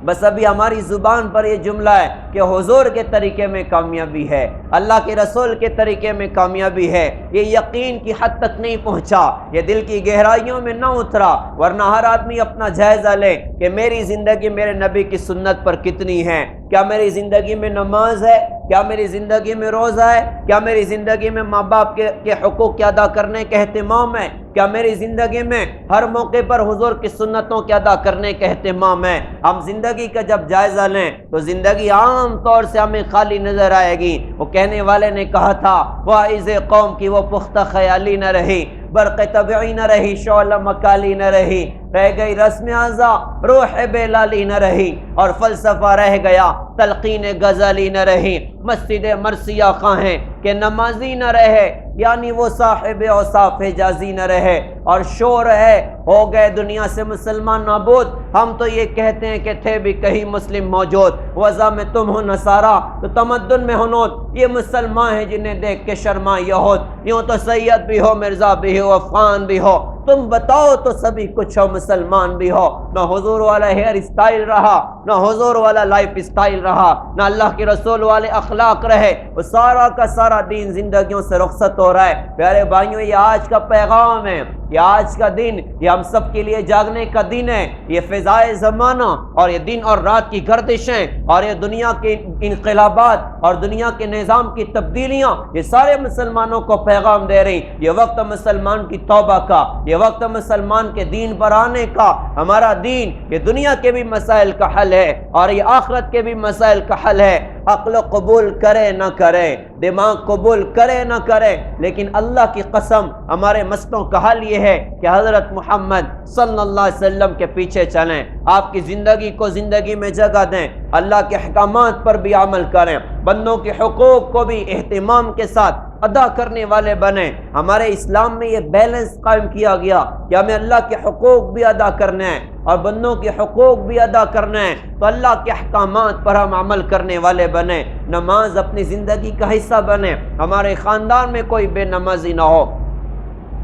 بس ابھی ہماری زبان پر یہ جملہ ہے کہ حضور کے طریقے میں کامیابی ہے، اللہ کے رسول کے طریقے میں کامیابی ہے، یہ یقین کی حد تک نہیں پہنچا، یہ دل کی گہرائیوں میں نہ اترا، ورنہ ہر آدمی اپنا جائزہ لے کہ میری زندگی میرے نبی کی سنت پر کتنی ہے، کیا میری زندگی میں نماز ہے، کیا میری زندگی میں روزہ ہے، کیا میری زندگی میں ماں باپ کے حقوق کے ادا کرنے کا اہتمام ہے، کیا میری زندگی میں ہر موقع پر حضور کی سنتوں کے ادا کرنے کا اہتمام ہے۔ ہم زندگی کا جب جائزہ لیں تو زندگی عام طور سے ہمیں خالی نظر آئے گی۔ وہ کہنے والے نے کہا تھا واعظ قوم کی وہ پختہ خیالی نہ رہی، برق طبعی نہ رہی، شعلہ مکالی نہ رہی، رہ گئی رسم اعضا روح بلالی نہ رہی، اور فلسفہ رہ گیا تلقین غزالی نہ رہی، مسجد مرثیہ خواہیں کہ نمازی نہ رہے، یعنی وہ صاحب اوصاف حجازی نہ رہے، اور شور ہے ہو گئے دنیا سے مسلمان نابود۔ ہم تو یہ کہتے ہیں کہ تھے بھی کہیں مسلم موجود، وضع میں تم ہو نصارہ تو تمدن میں ہنود، یہ مسلمان ہیں جنہیں دیکھ کے شرما یہود، یوں تو سید بھی ہو مرزا بھی ہو افغان بھی ہو، تم بتاؤ تو سبھی کچھ ہو مسلمان بھی ہو۔ نہ حضور والا ہیئر اسٹائل رہا، نہ حضور والا لائف اسٹائل رہا، نہ اللہ کے رسول والے اخلاق رہے، وہ سارا کا سارا دین زندگیوں سے رخصت ہو رہا ہے۔ پیارے بھائیوں، یہ آج کا پیغام ہے، یہ آج کا دن، یہ ہم سب کے لیے جاگنے کا دن ہے۔ یہ فضائے زمانہ اور یہ دن اور رات کی گردشیں اور یہ دنیا کے انقلابات اور دنیا کے نظام کی تبدیلیاں، یہ سارے مسلمانوں کو پیغام دے رہی۔ یہ وقت مسلمان کی توبہ کا، یہ وقت مسلمان کے دین پر آنے کا۔ ہمارا دین یہ دنیا کے بھی مسائل کا حل ہے اور یہ آخرت کے بھی مسائل کا حل ہے۔ عقل قبول کرے نہ کرے، دماغ قبول کرے نہ کرے، لیکن اللہ کی قسم ہمارے مسئلوں کا حل یہ ہے کہ حضرت محمد صلی اللہ علیہ وسلم کے پیچھے چلیں، آپ کی زندگی کو زندگی میں جگہ دیں، اللہ کے احکامات پر بھی عمل کریں، بندوں کے حقوق کو بھی اہتمام کے ساتھ ادا کرنے والے بنیں۔ ہمارے اسلام میں یہ بیلنس قائم کیا گیا کہ ہمیں اللہ کے حقوق بھی ادا کرنے ہیں اور بندوں کے حقوق بھی ادا کرنے ہیں، تو اللہ کے احکامات پر ہم عمل کرنے والے بنیں، نماز اپنی زندگی کا حصہ بنے، ہمارے خاندان میں کوئی بے نمازی نہ ہو،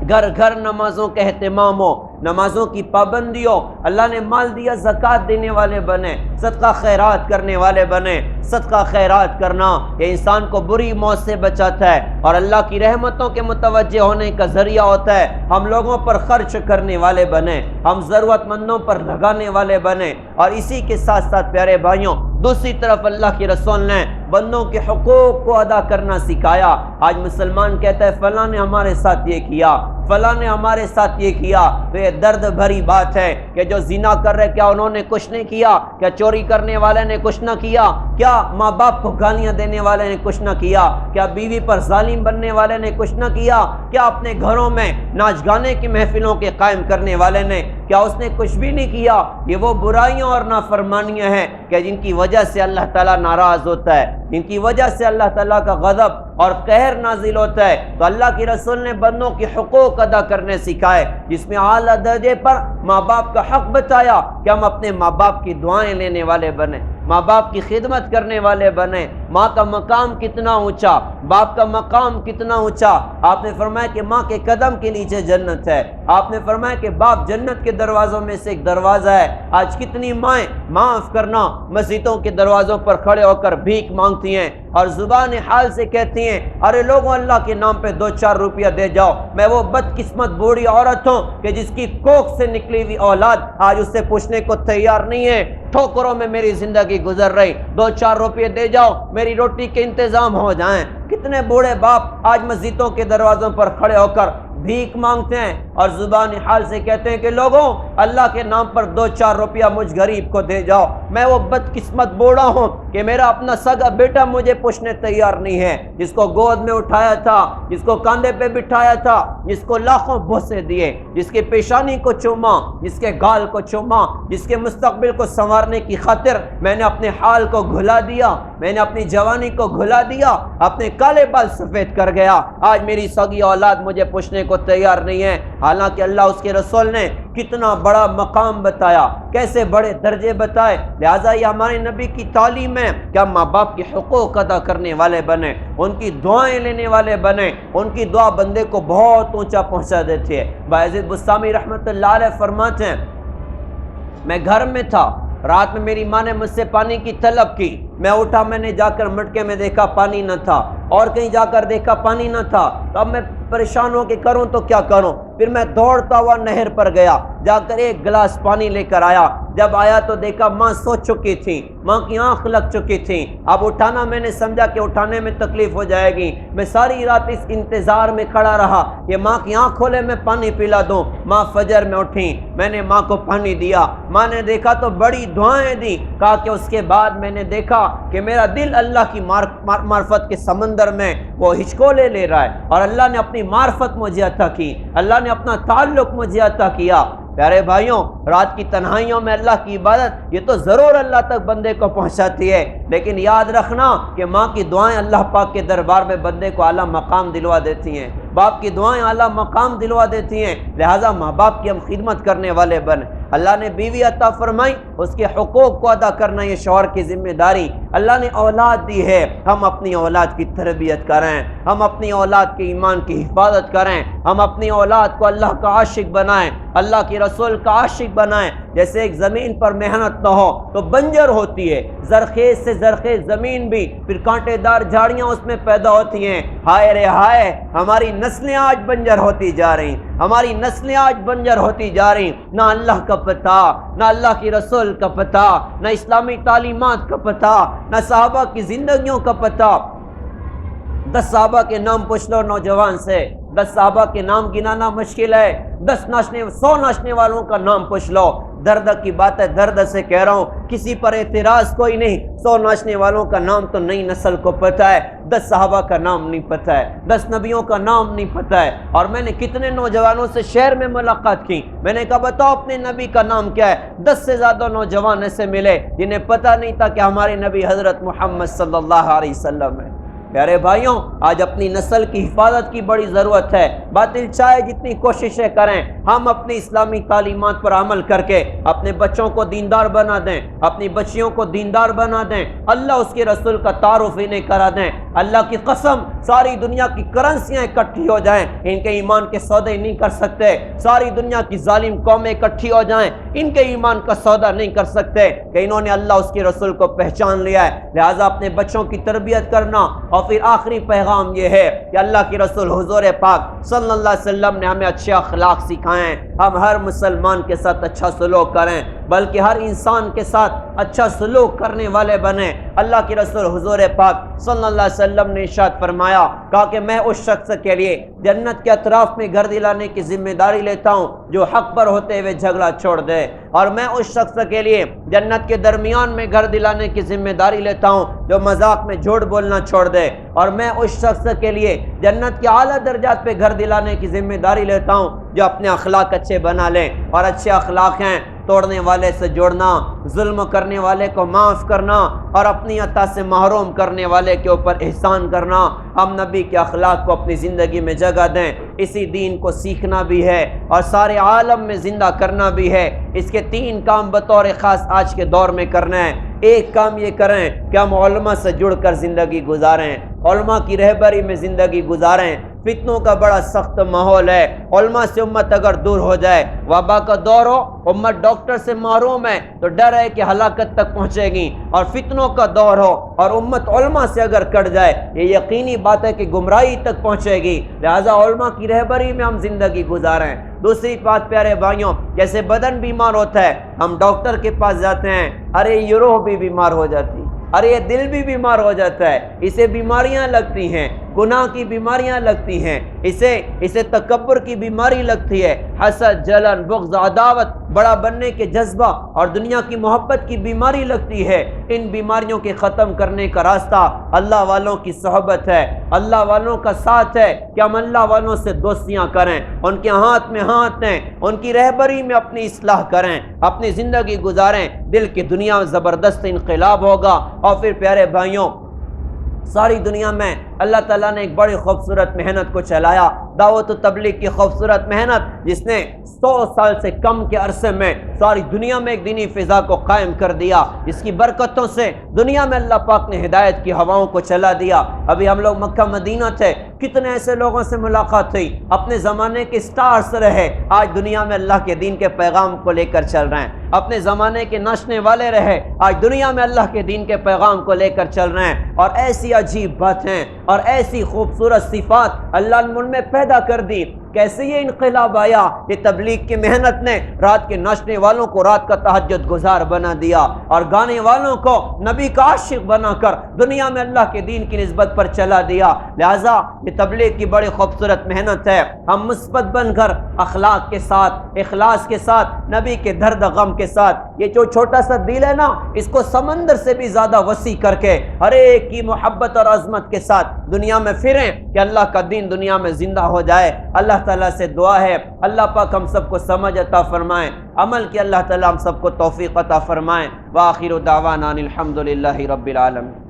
گھر گھر نمازوں کا اہتمام ہو، نمازوں کی پابندی ہو، اللہ نے مال دیا زکوٰۃ دینے والے بنے، صدقہ خیرات کرنے والے بنے۔ صدقہ خیرات کرنا یہ انسان کو بری موت سے بچاتا ہے اور اللہ کی رحمتوں کے متوجہ ہونے کا ذریعہ ہوتا ہے۔ ہم لوگوں پر خرچ کرنے والے بنے، ہم ضرورت مندوں پر لگانے والے بنے، اور اسی کے ساتھ ساتھ پیارے بھائیوں، دوسری طرف اللہ کے رسول نے بندوں کے حقوق کو ادا کرنا سکھایا۔ آج مسلمان کہتا ہے فلاں نے ہمارے ساتھ یہ کیا، فلاں نے ہمارے ساتھ یہ کیا، تو یہ درد بھری بات ہے کہ جو زنا کر رہے کیا انہوں نے کچھ نہیں کیا؟ کیا چوری کرنے والے نے کچھ نہ کیا؟ کیا ماں باپ کو گالیاں دینے والے نے کچھ نہ کیا؟ کیا بیوی پر ظالم بننے والے نے کچھ نہ کیا؟ کیا اپنے گھروں میں ناچ گانے کی محفلوں کے قائم کرنے والے نے کیا اس نے کچھ بھی نہیں کیا؟ یہ وہ برائیاں اور نافرمانیاں ہیں کہ جن کی وجہ سے اللہ تعالیٰ ناراض ہوتا ہے، جن کی وجہ سے اللہ تعالیٰ کا غضب اور قہر نازل ہوتا ہے۔ تو اللہ کے رسول نے بندوں کے حقوق ادا کرنے سکھائے، جس میں اعلیٰ درجے پر ماں باپ کا حق بتایا کہ ہم اپنے ماں باپ کی دعائیں لینے والے بنیں، ماں باپ کی خدمت کرنے والے بنیں۔ ماں کا مقام کتنا اونچا، باپ کا مقام کتنا اونچا۔ آپ نے فرمایا کہ ماں کے قدم کے نیچے جنت ہے، آپ نے فرمایا کہ باپ جنت کے دروازوں میں سے ایک دروازہ ہے۔ آج کتنی مائیں معاف کرنا مسجدوں کے دروازوں پر کھڑے ہو کر بھیک مانگتی ہیں اور زبان حال سے کہتی ہیں ارے لوگوں اللہ کے نام پہ 2-4 روپیہ دے جاؤ۔ میں وہ بدقسمت بوڑھی عورت ہوں کہ جس کی کوکھ سے نکلی ہوئی اولاد آج اس سے پوچھنے کو تیار نہیں ہے، ٹھوکروں میں میری زندگی گزر رہی، 2-4 روپیے دے جاؤ میری روٹی کے انتظام ہو جائیں۔ کتنے بوڑھے باپ آج مسجدوں کے دروازوں پر کھڑے ہو کر بھیک مانگتے ہیں اور زبان حال سے کہتے ہیں کہ لوگوں اللہ کے نام پر 2-4 روپیہ مجھ غریب کو دے جاؤ، میں وہ بدقسمت بوڑھا ہوں کہ میرا اپنا سگا بیٹا مجھے پوچھنے تیار نہیں ہے، جس کو گود میں اٹھایا تھا، جس کو کاندھے پہ بٹھایا تھا، جس کو لاکھوں بوسے دیے، جس کی پیشانی کو چوما، جس کے گال کو چوما، جس کے مستقبل کو سنوارنے کی خاطر میں نے اپنے حال کو گھلا دیا، میں نے اپنی جوانی کو گھلا دیا، اپنے کالے بال سفید کر گیا، آج میری سگی اولاد مجھے پوچھنے کو تیار نہیں ہے۔ حالانکہ اللہ اس کے رسول نے کتنا بڑا مقام بتایا، کیسے بڑے درجے بتائے، لہٰذا یہ ہمارے نبی کی تعلیم ہے کہ ہم ماں باپ کے حقوق ادا کرنے والے بنیں، ان کی دعائیں لینے والے بنیں، ان کی دعا بندے کو بہت اونچا پہنچا دیتی ہے۔ بایزید بستامی رحمۃ اللہ علیہ فرماتے ہیں، میں گھر میں تھا، رات میں میری ماں نے مجھ سے پانی کی طلب کی، میں اٹھا، میں نے جا کر مٹکے میں دیکھا پانی نہ تھا، اور کہیں جا کر دیکھا پانی نہ تھا، تو اب میں پریشان ہو کے کروں تو کیا کروں، پھر میں دوڑتا ہوا نہر پر گیا، جا کر ایک گلاس پانی لے کر آیا، جب آیا تو دیکھا ماں سو چکی تھی، ماں کی آنکھ لگ چکی تھی، اب اٹھانا میں نے سمجھا کہ اٹھانے میں تکلیف ہو جائے گی، میں ساری رات اس انتظار میں کھڑا رہا کہ ماں کی آنکھ کھولے میں پانی پلا دوں، ماں فجر میں اٹھی، میں نے ماں کو پانی دیا، ماں نے دیکھا تو بڑی دعائیں دی، کہا کہ اس کے بعد میں نے دیکھا کہ میرا دل اللہ کی معرفت کے سمندر میں وہ ہچکولے لے رہا ہے، اور اللہ نے اپنی معرفت مجھے عطا کی، اللہ نے اپنا تعلق مجھے عطا کیا۔ پیارے بھائیوں، رات کی تنہائیوں میں اللہ کی عبادت یہ تو ضرور اللہ تک بندے کو پہنچاتی ہے، لیکن یاد رکھنا کہ ماں کی دعائیں اللہ پاک کے دربار میں بندے کو اعلیٰ مقام دلوا دیتی ہیں، باپ کی دعائیں اعلیٰ مقام دلوا دیتی ہیں، لہٰذا ماں باپ کی ہم خدمت کرنے والے بن۔ اللہ نے بیوی عطا فرمائی، اس کے حقوق کو ادا کرنا یہ شوہر کی ذمہ داری۔ اللہ نے اولاد دی ہے، ہم اپنی اولاد کی تربیت کریں، ہم اپنی اولاد کے ایمان کی حفاظت کریں، ہم اپنی اولاد کو اللہ کا عاشق بنائیں، اللہ کے رسول کا عاشق بنائیں۔ جیسے ایک زمین پر محنت نہ ہو تو بنجر ہوتی ہے، زرخیز سے زرخیز زمین بھی، پھر کانٹے دار جھاڑیاں اس میں پیدا ہوتی ہیں۔ ہائے رے ہائے، ہماری نسلیں آج بنجر ہوتی جا رہی، ہماری نسلیں آج بنجر ہوتی جا رہی، نہ اللہ کا پتہ، نہ اللہ کی رسول کا پتہ، نہ اسلامی تعلیمات کا پتہ، نہ صحابہ کی زندگیوں کا پتہ۔ 10 صحابہ کے نام پوچھ لو نوجوان سے، 10 صحابہ کے نام گنانا مشکل ہے، 100 ناچنے والوں کا نام پوچھ لو۔ درد کی بات ہے، درد سے کہہ رہا ہوں، کسی پر اعتراض کوئی نہیں، 100 ناچنے والوں کا نام تو نئی نسل کو پتہ ہے، 10 صحابہ کا نام نہیں پتہ ہے، 10 نبیوں کا نام نہیں پتہ ہے۔ اور میں نے کتنے نوجوانوں سے شہر میں ملاقات کی، میں نے کہا بتاؤ اپنے نبی کا نام کیا ہے، 10 سے زیادہ نوجوان ایسے ملے جنہیں پتہ نہیں تھا کہ ہمارے نبی حضرت محمد صلی اللہ علیہ وسلم ہے۔ پیارے بھائیوں، آج اپنی نسل کی حفاظت کی بڑی ضرورت ہے، باطل چاہے جتنی کوششیں کریں، ہم اپنی اسلامی تعلیمات پر عمل کر کے اپنے بچوں کو دیندار بنا دیں، اپنی بچیوں کو دیندار بنا دیں، اللہ اس کے رسول کا تعارف انہیں کرا دیں۔ اللہ کی قسم، ساری دنیا کی کرنسیاں اکٹھی ہو جائیں، ان کے ایمان کے سودے نہیں کر سکتے، ساری دنیا کی ظالم قومیں اکٹھی ہو جائیں، ان کے ایمان کا سودا نہیں کر سکتے کہ انہوں نے اللہ اس کے رسول کو پہچان لیا ہے۔ لہٰذا اپنے بچوں کی تربیت کرنا، اور پھر آخری پیغام یہ ہے کہ اللہ کی رسول حضور پاک صلی اللہ علیہ وسلم نے ہمیں اچھے اخلاق سکھائے ہیں، ہم ہر مسلمان کے ساتھ اچھا سلوک کریں، بلکہ ہر انسان کے ساتھ اچھا سلوک کرنے والے بنیں۔ اللہ کی رسول حضور پاک صلی اللہ علیہ وسلم نے ارشاد فرمایا، کہا کہ میں اس شخص کے لیے جنت کے اطراف میں گھر دلانے کی ذمہ داری لیتا ہوں جو حق پر ہوتے ہوئے جھگڑا چھوڑ دے، اور میں اس شخص کے لیے جنت کے درمیان میں گھر دلانے کی ذمہ داری لیتا ہوں جو مذاق میں جھوٹ بولنا چھوڑ دے، اور میں اس شخص کے لیے جنت کے اعلیٰ درجات پہ گھر دلانے کی ذمہ داری لیتا ہوں جو اپنے اخلاق اچھے بنا لیں۔ اور اچھے اخلاق ہیں توڑنے والے سے جوڑنا، ظلم کرنے والے کو معاف کرنا، اور اپنی عطا سے محروم کرنے والے کے اوپر احسان کرنا۔ ہم نبی کے اخلاق کو اپنی زندگی میں جگہ دیں، اسی دین کو سیکھنا بھی ہے اور سارے عالم میں زندہ کرنا بھی ہے۔ اس کے 3 کام بطور خاص آج کے دور میں کرنا ہے۔ ایک کام یہ کریں کہ ہم علماء سے جڑ کر زندگی گزاریں، علماء کی رہبری میں زندگی گزاریں۔ فتنوں کا بڑا سخت ماحول ہے، علماء سے امت اگر دور ہو جائے، وبا کا دور ہو، امت ڈاکٹر سے محروم ہے تو ڈر ہے کہ ہلاکت تک پہنچے گی، اور فتنوں کا دور ہو اور امت علماء سے اگر کٹ جائے، یہ یقینی بات ہے کہ گمراہی تک پہنچے گی۔ لہذا علماء کی رہبری میں ہم زندگی گزاریں۔ دوسری بات پیارے بھائیوں، جیسے بدن بیمار ہوتا ہے ہم ڈاکٹر کے پاس جاتے ہیں، ارے یہ روح بھی بیمار ہو جاتی، ارے یہ دل بھی بیمار ہو جاتا ہے، اسے بیماریاں لگتی ہیں، گناہ کی بیماریاں لگتی ہیں، اسے تکبر کی بیماری لگتی ہے، حسد، جلن، بغض، عداوت، بڑا بننے کے جذبہ اور دنیا کی محبت کی بیماری لگتی ہے، ان بیماریوں کے ختم کرنے کا راستہ اللہ والوں کی صحبت ہے، اللہ والوں کا ساتھ ہے کہ ہم اللہ والوں سے دوستیاں کریں، ان کے ہاتھ میں ہاتھ دیں، ان کی رہبری میں اپنی اصلاح کریں، اپنی زندگی گزاریں، دل کی دنیا میں زبردست انقلاب ہوگا۔ اور پھر پیارے بھائیوں، ساری دنیا میں اللہ تعالیٰ نے ایک بڑی خوبصورت محنت کو چلایا، دعوت و تبلیغ کی خوبصورت محنت، جس نے 100 سال سے کم کے عرصے میں ساری دنیا میں ایک دینی فضا کو قائم کر دیا، جس کی برکتوں سے دنیا میں اللہ پاک نے ہدایت کی ہواؤں کو چلا دیا۔ ابھی ہم لوگ مکہ مدینہ تھے، کتنے ایسے لوگوں سے ملاقات ہوئی، اپنے زمانے کے سٹارز رہے، آج دنیا میں اللہ کے دین کے پیغام کو لے کر چل رہے ہیں، اپنے زمانے کے ناچنے والے رہے، آج دنیا میں اللہ کے دین کے پیغام کو لے کر چل رہے ہیں۔ اور ایسی عجیب باتیں اور ایسی خوبصورت صفات اللہ نے ان میں پیدا کر دی۔ کیسے یہ انقلاب آیا؟ یہ تبلیغ کی محنت نے رات کے ناچنے والوں کو رات کا تہجد گزار بنا دیا، اور گانے والوں کو نبی کا عاشق بنا کر دنیا میں اللہ کے دین کی نسبت پر چلا دیا۔ لہٰذا یہ تبلیغ کی بڑی خوبصورت محنت ہے، ہم مثبت بن کر اخلاق کے ساتھ، اخلاص کے ساتھ، نبی کے درد غم کے ساتھ، یہ جو چھوٹا سا دل ہے نا، اس کو سمندر سے بھی زیادہ وسیع کر کے ہر ایک کی محبت اور عظمت کے ساتھ دنیا میں پھریں کہ اللہ کا دین دنیا میں زندہ ہو جائے۔ اللہ تعالیٰ سے دعا ہے اللہ پاک ہم سب کو سمجھ عطا فرمائیں، عمل کی اللہ تعالیٰ ہم سب کو توفیق عطا فرمائیں۔ وآخر دعوانا الحمد للہ رب العالمین۔